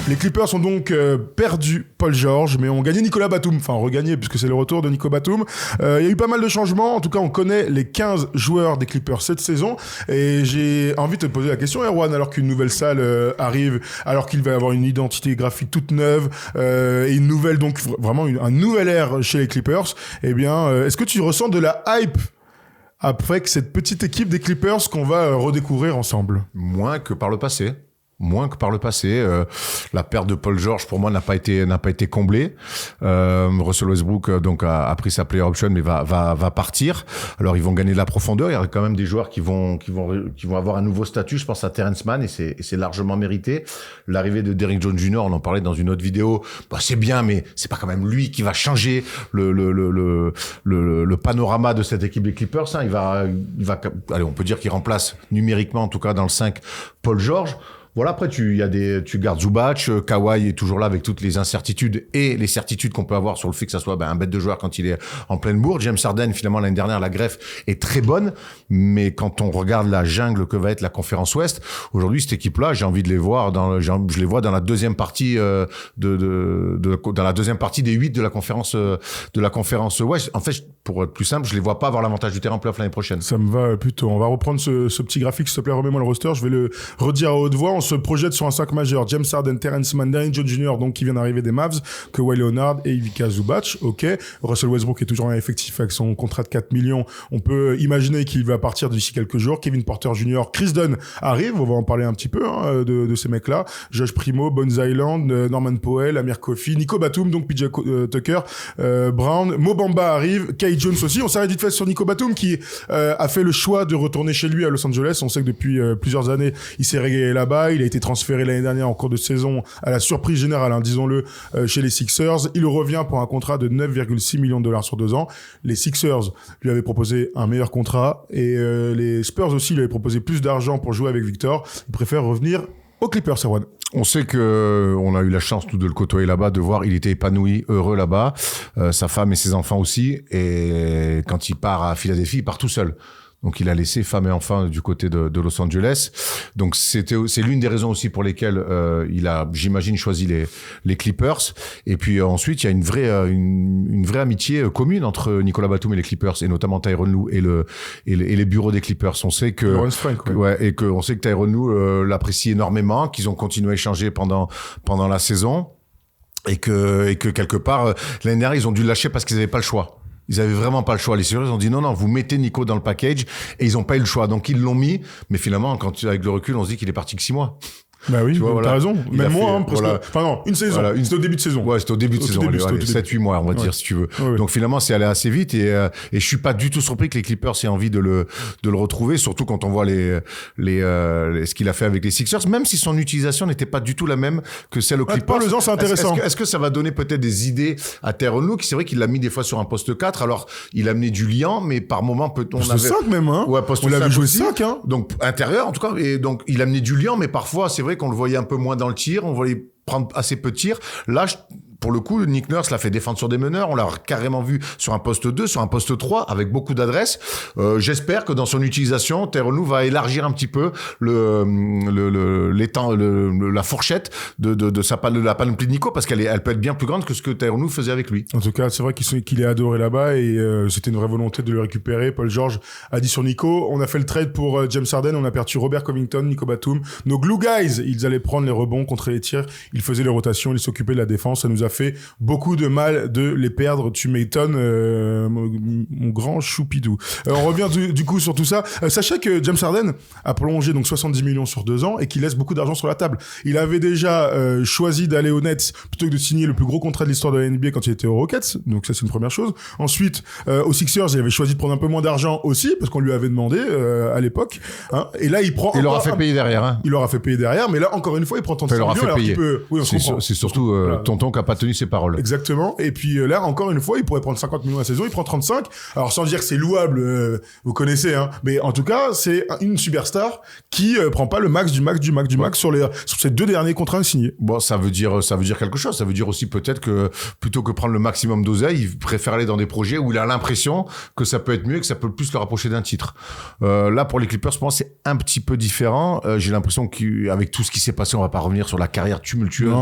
Les Clippers ont donc perdu Paul George, mais ont gagné Nicolas Batum. Enfin, regagné, puisque c'est le retour de Nico Batum. Il y a eu pas mal de changements. En tout cas, on connaît les 15 joueurs des Clippers cette saison. Et j'ai envie de te poser la question, Erwan, alors qu'une nouvelle salle arrive, alors qu'il va y avoir une identité graphique toute neuve, et une nouvelle, donc vraiment un nouvel ère chez les Clippers, eh bien, est-ce que tu ressens de la hype après que cette petite équipe des Clippers qu'on va redécouvrir ensemble? Moins que par le passé. La perte de Paul George pour moi n'a pas été comblée. Russell Westbrook donc a pris sa player option mais va partir. Alors ils vont gagner de la profondeur. Il y a quand même des joueurs qui vont avoir un nouveau statut. Je pense à Terrence Mann et c'est largement mérité. L'arrivée de Derrick Jones Jr. on en parlait dans une autre vidéo. Bah c'est bien mais c'est pas quand même lui qui va changer le panorama de cette équipe des Clippers. Hein. Il va allez on peut dire qu'il remplace numériquement en tout cas dans le 5 Paul George. Voilà, après, tu gardes Zubac, Kawhi est toujours là avec toutes les incertitudes et les certitudes qu'on peut avoir sur le fait que ça soit un bête de joueur quand il est en pleine bourre. James Harden, finalement, l'année dernière, la greffe est très bonne, mais quand on regarde la jungle que va être la conférence Ouest, aujourd'hui, cette équipe-là, j'ai envie de les voir je les vois dans la deuxième partie, dans la deuxième partie des 8 de la conférence Ouest. En fait, pour être plus simple, je les vois pas avoir l'avantage du terrain en playoff l'année prochaine. Ça me va plutôt. On va reprendre ce petit graphique, s'il te plaît, remets-moi le roster. Je vais le redire à haute voix. On se projette sur un 5 majeur. James Harden, Terrence Mann, Derrick Jones Jr., donc qui vient d'arriver des Mavs, Kawhi Leonard et Ivica Zubac. Ok. Russell Westbrook est toujours en effectif avec son contrat de 4 millions. On peut imaginer qu'il va partir d'ici quelques jours. Kevin Porter Jr., Chris Dunn arrive. On va en parler un petit peu de ces mecs-là. Josh Primo, Bones Island, Norman Powell, Amir Coffey, Nico Batum, donc PJ Tucker, Brown, Mo Bamba arrive, Kai Jones aussi. On s'arrête vite fait sur Nico Batum qui a fait le choix de retourner chez lui à Los Angeles. On sait que depuis plusieurs années, il s'est régalé là-bas. Il a été transféré l'année dernière en cours de saison à la surprise générale, disons-le, chez les Sixers. Il revient pour un contrat de 9,6 millions de dollars sur 2 ans. Les Sixers lui avaient proposé un meilleur contrat et les Spurs aussi lui avaient proposé plus d'argent pour jouer avec Victor. Il préfère revenir aux Clippers, Erwan. On sait que on a eu la chance nous de le côtoyer là-bas, de voir il était épanoui, heureux là-bas, sa femme et ses enfants aussi. Et quand il part à Philadelphie, il part tout seul. Donc il a laissé femme et enfants du côté de Los Angeles. Donc c'est l'une des raisons aussi pour lesquelles il a, j'imagine, choisi les Clippers. Et puis ensuite il y a une vraie amitié commune entre Nicolas Batum et les Clippers, et notamment Tyronn Lue et les bureaux des Clippers. On sait que on sait que Tyronn Lue l'apprécie énormément, qu'ils ont continué à échanger pendant la saison, et que quelque part l'année dernière ils ont dû le lâcher parce qu'ils n'avaient pas le choix. Ils avaient vraiment pas le choix. Les Sixers ont dit non, vous mettez Nico dans le package, et ils ont pas eu le choix. Donc ils l'ont mis, mais finalement, avec le recul, on se dit qu'il est parti que 6 mois. Bah oui, t'as raison. Même moi, presque. Voilà. Enfin non, une saison. Voilà, c'était au début de saison. Ouais, c'était au début de saison. 7-8 mois, on va dire, si tu veux. Ouais. Donc finalement, c'est allé assez vite, et je suis pas du tout surpris que les Clippers aient envie de le retrouver, surtout quand on voit ce qu'il a fait avec les Sixers, même si son utilisation n'était pas du tout la même que celle aux Clippers. Parle-en, c'est intéressant. Est-ce que ça va donner peut-être des idées à Tyronn Lue, qui c'est vrai qu'il l'a mis des fois sur un poste 4, alors il a amené du liant, mais par moment poste 5 même, Ouais, poste 5 on l'avait joué aussi. 5, Donc intérieur en tout cas, et donc il a amené du liant, mais parfois c'est vrai qu'on le voyait un peu moins dans le tir, on voyait prendre assez peu de tirs. Là, pour le coup, Nick Nurse l'a fait défendre sur des meneurs. On l'a carrément vu sur un poste 2, sur un poste 3, avec beaucoup d'adresse. J'espère que dans son utilisation, Tyronn Lue va élargir un petit peu la fourchette de la panoplie de Nico, parce elle peut être bien plus grande que ce que Tyronn Lue faisait avec lui. En tout cas, c'est vrai qu'il est adoré là-bas, et c'était une vraie volonté de le récupérer. Paul George a dit sur Nico, on a fait le trade pour James Harden, on a perdu Robert Covington, Nico Batum. Nos glue guys, ils allaient prendre les rebonds, contre les tirs, ils faisaient les rotations, ils s'occupaient de la défense. Ça nous a fait beaucoup de mal de les perdre. Tu m'étonnes, mon grand choupidou. On revient du coup sur tout ça. Sachez que James Harden a prolongé donc 70 millions sur 2 ans, et qu'il laisse beaucoup d'argent sur la table. Il avait déjà choisi d'aller aux Nets plutôt que de signer le plus gros contrat de l'histoire de la NBA quand il était aux Rockets. Donc ça, c'est une première chose. Ensuite, aux Sixers, il avait choisi de prendre un peu moins d'argent aussi, parce qu'on lui avait demandé à l'époque. Et là, il prend. Il leur a fait payer derrière. Il leur a fait payer derrière, mais là, encore une fois, il prend tant de millions. Il leur a fait payer. Oui, c'est surtout tonton qui a pas tenu ses paroles. Exactement. Et puis là, encore une fois, il pourrait prendre 50 millions la saison, il prend 35. Alors sans dire que c'est louable, vous connaissez, hein. Mais en tout cas, c'est une superstar qui prend pas le max du max sur ces 2 derniers contrats signés. Bon, ça veut dire quelque chose. Ça veut dire aussi peut-être que plutôt que prendre le maximum d'oseille, il préfère aller dans des projets où il a l'impression que ça peut être mieux et que ça peut plus le rapprocher d'un titre. Là, pour les Clippers, pour moi, c'est un petit peu différent. J'ai l'impression qu'avec tout ce qui s'est passé, on va pas revenir sur la carrière tumultueuse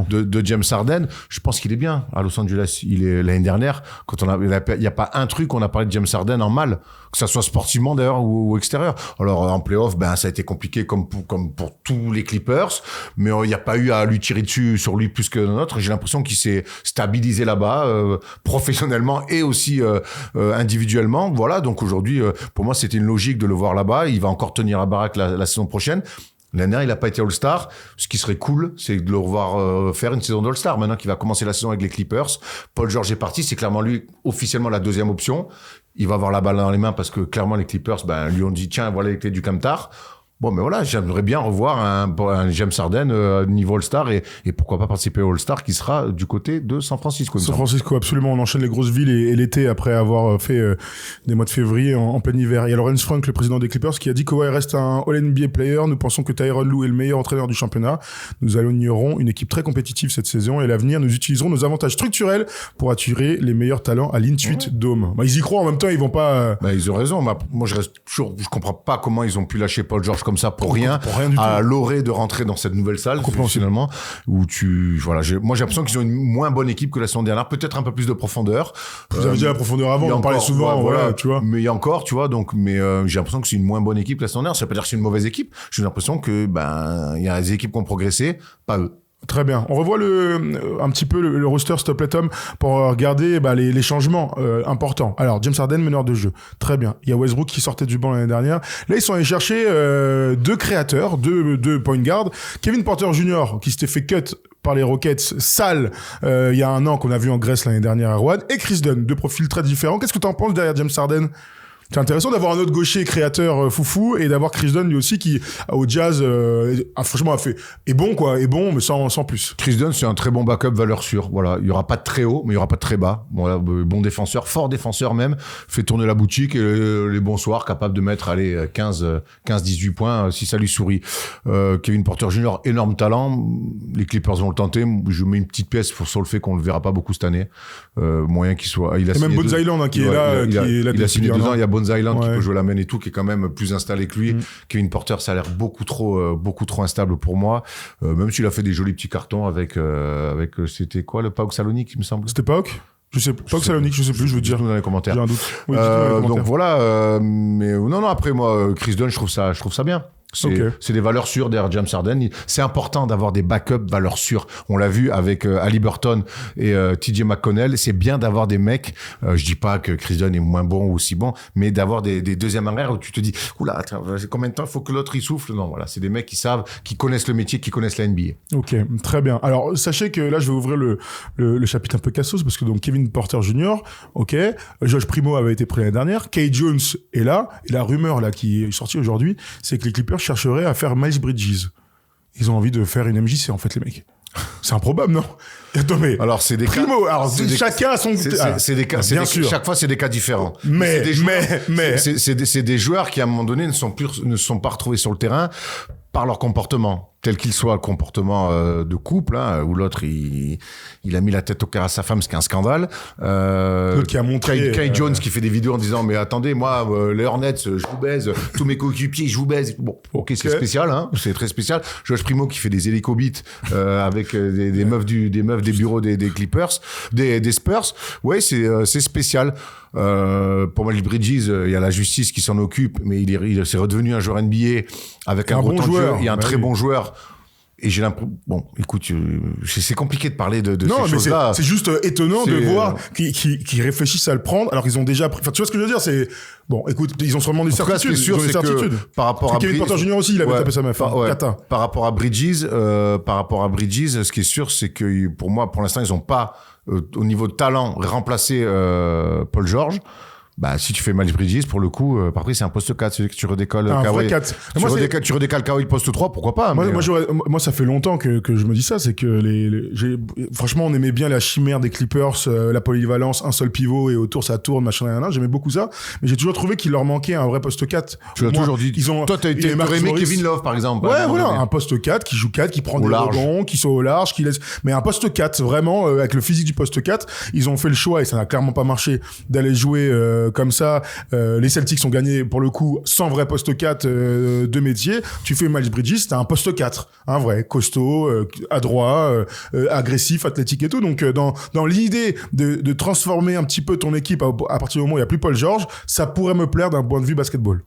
de James Harden. Je pense qu'il est bien à Los Angeles. Il est l'année dernière, quand il y a pas un truc, on a parlé de James Harden en mal, que ça soit sportivement d'ailleurs ou extérieur. Alors en playoff, ça a été compliqué comme pour tous les Clippers, mais il n'y a pas eu à lui tirer dessus sur lui plus que notre. J'ai l'impression qu'il s'est stabilisé là-bas, professionnellement et aussi individuellement. Voilà, donc aujourd'hui, pour moi, c'était une logique de le voir là-bas. Il va encore tenir la baraque la saison prochaine. L'année dernière, il n'a pas été All-Star. Ce qui serait cool, c'est de le revoir faire une saison d'All-Star. Maintenant qu'il va commencer la saison avec les Clippers, Paul George est parti. C'est clairement lui, officiellement, la deuxième option. Il va avoir la balle dans les mains parce que clairement, les Clippers lui ont dit « Tiens, voilà les clés du Camtar ». Bon, mais voilà, j'aimerais bien revoir un James Harden niveau All-Star et pourquoi pas participer au All-Star qui sera du côté de San Francisco. San Francisco, absolument. On enchaîne les grosses villes et l'été après avoir fait des mois de février en plein hiver. Il y a Lawrence Frank, le président des Clippers, qui a dit que reste un All-NBA player. Nous pensons que Tyronn Lue est le meilleur entraîneur du championnat. Nous alignerons une équipe très compétitive cette saison et à l'avenir, nous utiliserons nos avantages structurels pour attirer les meilleurs talents à l'Intuit Dome. Ils y croient en même temps, ils vont pas... ils ont raison. Moi, je comprends pas comment ils ont pu lâcher Paul George comme ça pour rien à l'orée de rentrer dans cette nouvelle salle finalement où moi j'ai l'impression qu'ils ont une moins bonne équipe que la saison dernière, peut-être un peu plus de profondeur. Vous avez dit la profondeur avant, on parlait souvent, tu vois. Mais il y a encore, tu vois, donc j'ai l'impression que c'est une moins bonne équipe que la saison dernière. Ça veut pas dire que c'est une mauvaise équipe. J'ai l'impression que il y a des équipes qui ont progressé, pas eux. Très bien. On revoit un petit peu le roster, s'il te plaît, Tom, pour regarder les changements importants. Alors, James Harden, meneur de jeu. Très bien. Il y a Westbrook qui sortait du banc l'année dernière. Là, ils sont allés chercher 2 créateurs, deux point guard. Kevin Porter Jr., qui s'était fait cut par les Rockets, sale, il y a un an, qu'on a vu en Grèce l'année dernière à Rouen. Et Chris Dunn, 2 profils très différents. Qu'est-ce que tu en penses derrière James Harden ? C'est intéressant d'avoir un autre gaucher créateur foufou et d'avoir Chris Dunn lui aussi qui au Jazz franchement est bon mais sans plus. Chris Dunn, c'est un très bon backup valeur sûre. Voilà, il y aura pas de très haut mais il y aura pas de très bas. Voilà, bon défenseur, fort défenseur même, fait tourner la boutique et les bons soirs capable de mettre 15 18 points si ça lui sourit. Kevin Porter Jr., énorme talent, les Clippers vont le tenter. Je mets une petite pièce sur le fait qu'on le verra pas beaucoup cette année. Moyen qu'il soit il a même Bones Island qui est là il a signé 2 ans, il y a Bones Island qui peut jouer la main et tout, qui est quand même plus installé que lui. Kevin Porter, ça a l'air beaucoup trop instable pour moi. Même s'il a fait des jolis petits cartons avec c'était quoi, le PAOK Salonique, il me semble. C'était PAOK? Je sais pas, Salonique, je sais plus, je veux dire. Dans les commentaires. J'ai un doute. Oui, donc voilà, mais non, après moi, Chris Dunn, je trouve ça bien. C'est des valeurs sûres derrière James Harden. C'est important d'avoir des backups valeurs sûres. On l'a vu avec Haliburton et TJ McConnell. C'est bien d'avoir des mecs. Je dis pas que Chris Dunn est moins bon ou aussi bon, mais d'avoir des deuxièmes arrières où tu te dis, oula, combien de temps il faut que l'autre il souffle? Non, voilà, c'est des mecs qui savent, qui connaissent le métier, qui connaissent la NBA. Ok, très bien. Alors sachez que là, je vais ouvrir le chapitre un peu cassos parce que donc Kevin Porter Jr. Ok, Josh Primo avait été pris l'année dernière. Kay Jones est là. Et la rumeur là qui est sortie aujourd'hui, c'est que les Clippers chercheraient à faire Miles Bridges. Ils ont envie de faire une MJC en fait, les mecs. C'est improbable, non? Attends, mais alors c'est des Primo, cas, alors chacun a son. C'est des cas, bien sûr. Chaque fois c'est des cas différents. Mais c'est des joueurs qui à un moment donné ne sont pas retrouvés sur le terrain par leur comportement, tel qu'il soit, le comportement de couple, hein, où l'autre il a mis la tête au cœur à sa femme, ce qui est un scandale. L'autre qui a montré Kai Jones qui fait des vidéos en disant mais attendez, moi les Hornets, je vous baise, tous mes coéquipiers je vous baise. Bon, ok, c'est spécial, hein, c'est très spécial. Josh Primo qui fait des hélicobits avec des meufs des bureaux des Clippers, des Spurs. Ouais, c'est spécial. Pour Miles Bridges, il y a la justice qui s'en occupe, mais il s'est redevenu un joueur NBA avec un bon joueur. Il y a un très bon joueur. Et j'ai l'impression, bon, écoute, c'est compliqué de parler de ces choses-là. C'est juste étonnant de voir qu'ils réfléchissent à le prendre, alors qu'ils ont déjà pris, enfin, tu vois ce que je veux dire, c'est, bon, écoute, ils ont sûrement des certitudes. Ce qui est sûr, c'est que par rapport à Kevin Porter Jr. aussi, il avait tapé sa meuf. Par rapport à Bridges, ce qui est sûr, c'est que, pour moi, pour l'instant, ils ont pas, au niveau de talent, remplacé, Paul George. Bah, si tu fais Miles Bridges, pour le coup, par contre, c'est un poste 4. C'est que tu redécolles vrai Kawhi. 4. Tu redécales Kawhi poste 3, pourquoi pas? Moi, ça fait longtemps que je me dis ça. C'est que franchement, on aimait bien la chimère des Clippers, la polyvalence, un seul pivot et autour ça tourne, machin, j'aimais beaucoup ça. Mais j'ai toujours trouvé qu'il leur manquait un vrai poste 4. Tu l'as toujours dit. Toi, t'aurais aimé Kevin Love, par exemple. Ouais, voilà. Un poste 4 qui joue 4, qui prend des rebonds, qui soit au large, qui laisse. Mais un poste 4, vraiment, avec le physique du poste 4, ils ont fait le choix et ça n'a clairement pas marché d'aller jouer comme ça. Les Celtics ont gagné pour le coup sans vrai poste 4 de métier. Tu fais Miles Bridges, t'as un poste 4, un vrai costaud, adroit, agressif, athlétique et tout. Donc dans l'idée de transformer un petit peu ton équipe à partir du moment où il y a plus Paul George, ça pourrait me plaire d'un point de vue basketball.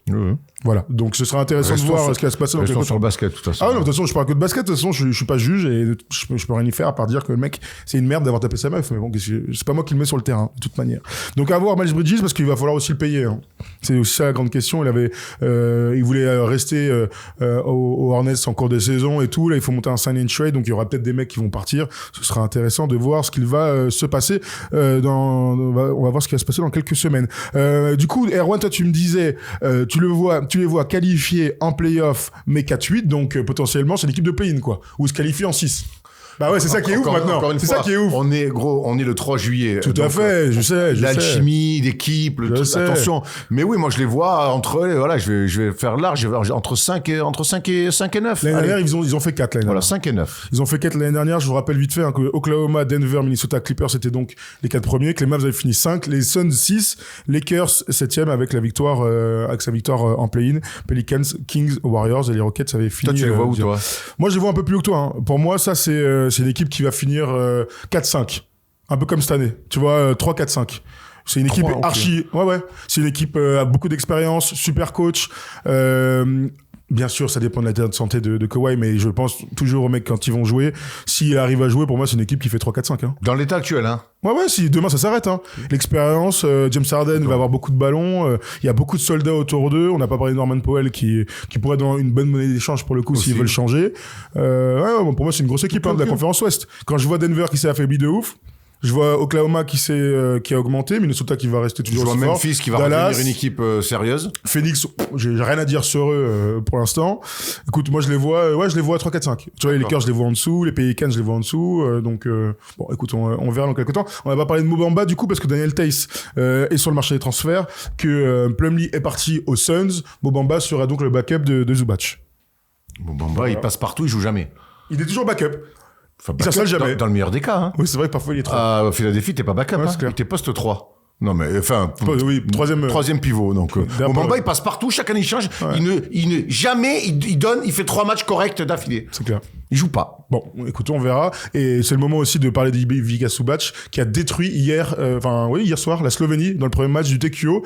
Voilà. Donc ce sera intéressant de voir ce qui va se passer dans quelques sur le basket de toute façon. Ah non, de toute façon, je parle que de basket. De toute façon, je suis pas juge et je peux rien y faire à part dire que le mec c'est une merde d'avoir tapé sa meuf. Mais bon, c'est pas moi qui le mets sur le terrain de toute manière. Donc à voir Miles Bridges parce qu'il va falloir aussi le payer. Hein. C'est aussi ça la grande question. Il voulait rester au Hornets en cours de saison et tout. Là, il faut monter un sign and trade. Donc il y aura peut-être des mecs qui vont partir. Ce sera intéressant de voir ce qu'il va se passer. On va voir ce qui va se passer dans quelques semaines. Du coup, Erwan, toi tu me disais, tu les vois qualifiés en play-off mais 4-8, donc potentiellement c'est l'équipe de play-in quoi, ou se qualifie en 6. Bah ouais, c'est ça qui est ouf maintenant. C'est ça qui est ouf. On est le 3 juillet. Tout à fait, je sais. L'alchimie d'équipe, attention. Mais oui, moi je les vois voilà, je vais faire large, entre 5 et 9. L'année dernière, ils ont fait 4 l'année dernière. Voilà, 5 et 9. Ils ont fait 4 l'année dernière, je vous rappelle vite fait que Oklahoma, Denver, Minnesota, Clippers c'était donc les 4 premiers, que les Mavs avaient fini 5, les Suns 6, Lakers 7e avec sa victoire en play-in, Pelicans, Kings, Warriors et les Rockets avaient fini. Toi tu les vois où toi? Moi je les vois un peu plus haut que toi hein. Pour moi ça c'est une équipe qui va finir 4-5. Un peu comme cette année. Tu vois, 3-4-5. C'est une équipe archi... Ouais. C'est une équipe à beaucoup d'expérience, super coach. Bien sûr, ça dépend de l'état de santé de Kawhi, mais je pense toujours aux mecs quand ils vont jouer. S'il arrive à jouer, pour moi, c'est une équipe qui fait 3-4-5. Hein. Dans l'état actuel, hein. Ouais, si demain ça s'arrête. Hein. L'expérience, James Harden va avoir beaucoup de ballons. Il y a beaucoup de soldats autour d'eux. On n'a pas parlé de Norman Powell qui pourrait être une bonne monnaie d'échange pour le coup s'ils veulent changer. Pour moi, c'est une grosse équipe de la conférence Ouest. Quand je vois Denver qui s'est affaibli de ouf, je vois Oklahoma qui a augmenté, Minnesota qui va rester toujours aussi fort. Memphis qui va redevenir une équipe sérieuse. Phoenix, j'ai rien à dire sur eux pour l'instant. Écoute, moi je les vois à 3-4-5. Tu vois, les Lakers je les vois en dessous, les Pelicans je les vois en dessous. Bon, écoute, on verra dans quelques temps. On va pas parler de Mo Bamba du coup parce que Daniel Theis est sur le marché des transferts, que Plumlee est parti aux Suns. Mo Bamba sera donc le backup de Zubac. Mo Bamba, il passe partout, il joue jamais. Il est toujours backup. Enfin, backup jamais. Dans le meilleur des cas. Hein. Oui, c'est vrai que parfois il est 3. Philadelphie, t'es pas backup. Ouais, hein. T'es poste 3. Non, mais enfin. Troisième pivot. Donc, Bamba, il passe partout. Chaque année, il change. Ouais. Jamais, il fait 3 matchs corrects d'affilée. C'est clair. Il joue pas. Bon, écoute, on verra. Et c'est le moment aussi de parler d'Ivica Zubac, qui a détruit hier soir, la Slovénie, dans le premier match du TQO.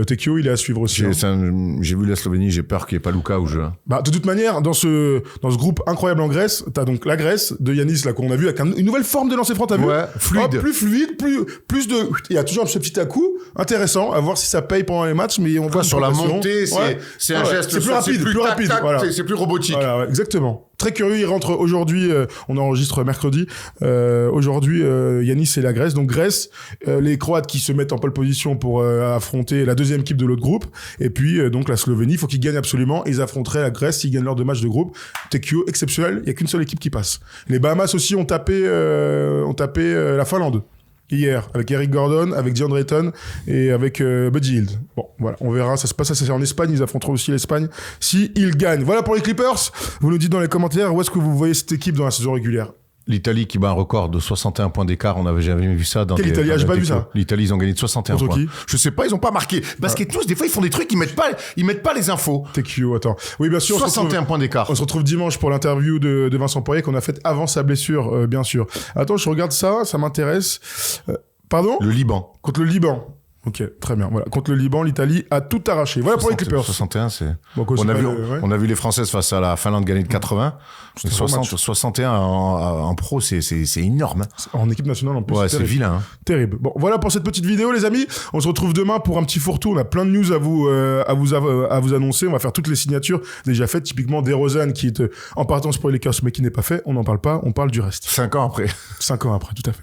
TQO, il est à suivre aussi. J'ai vu la Slovénie, j'ai peur qu'il n'y ait pas Luka au jeu. Bah, de toute manière, dans ce groupe incroyable en Grèce, t'as donc la Grèce de Yanis, là, qu'on a vu avec une nouvelle forme de lancer franc, t'as vu? Ouais, fluide. Plus fluide, plus de, il y a toujours un petit à-coup, intéressant, à voir si ça paye pendant les matchs, mais on voit sur la montée, c'est un geste, c'est plus rapide, voilà. C'est plus robotique. Voilà, ouais, exactement. Très curieux, il rentre aujourd'hui, on enregistre mercredi, aujourd'hui Yanis et la Grèce, donc Grèce, les Croates qui se mettent en pole position pour affronter la deuxième équipe de l'autre groupe, et puis donc la Slovénie, il faut qu'ils gagnent absolument, ils affronteraient la Grèce s'ils gagnent leurs 2 matchs de groupe. TQO exceptionnel, il y a qu'une seule équipe qui passe. Les Bahamas aussi ont tapé la Finlande hier, avec Eric Gordon, avec DeAndre Ayton et avec Buddy Hield. Bon, voilà, on verra, ça se passe, c'est en Espagne, ils affronteront aussi l'Espagne si ils gagnent. Voilà pour les Clippers. Vous nous dites dans les commentaires où est-ce que vous voyez cette équipe dans la saison régulière. L'Italie qui bat un record de 61 points d'écart, on n'avait jamais vu ça dans Quelle Italie? J'ai pas vu ça. L'Italie, ils ont gagné de 61 points. Qui? Je sais pas, ils ont pas marqué. Parce que tous, des fois, ils font des trucs, ils mettent pas les infos. TQO, attends. Oui, bien sûr. 61 points d'écart. On se retrouve dimanche pour l'interview de Vincent Poirier qu'on a faite avant sa blessure, bien sûr. Attends, je regarde ça m'intéresse. Pardon? Le Liban. Contre le Liban. Ok, très bien. Voilà. Contre le Liban, l'Italie a tout arraché. Voilà pour les Clippers. 61, c'est... Donc, on a vu les Françaises face à la Finlande gagner de 80. 61 en pro, c'est énorme. Hein. En équipe nationale, en plus. Ouais, c'est vilain. Hein. Terrible. Bon, voilà pour cette petite vidéo, les amis. On se retrouve demain pour un petit fourre-tout. On a plein de news à vous annoncer. On va faire toutes les signatures déjà faites. Typiquement, DeRozan qui est en partance pour les Lakers, mais qui n'est pas fait. On n'en parle pas. On parle du reste. 5 ans après. 5 ans après, tout à fait.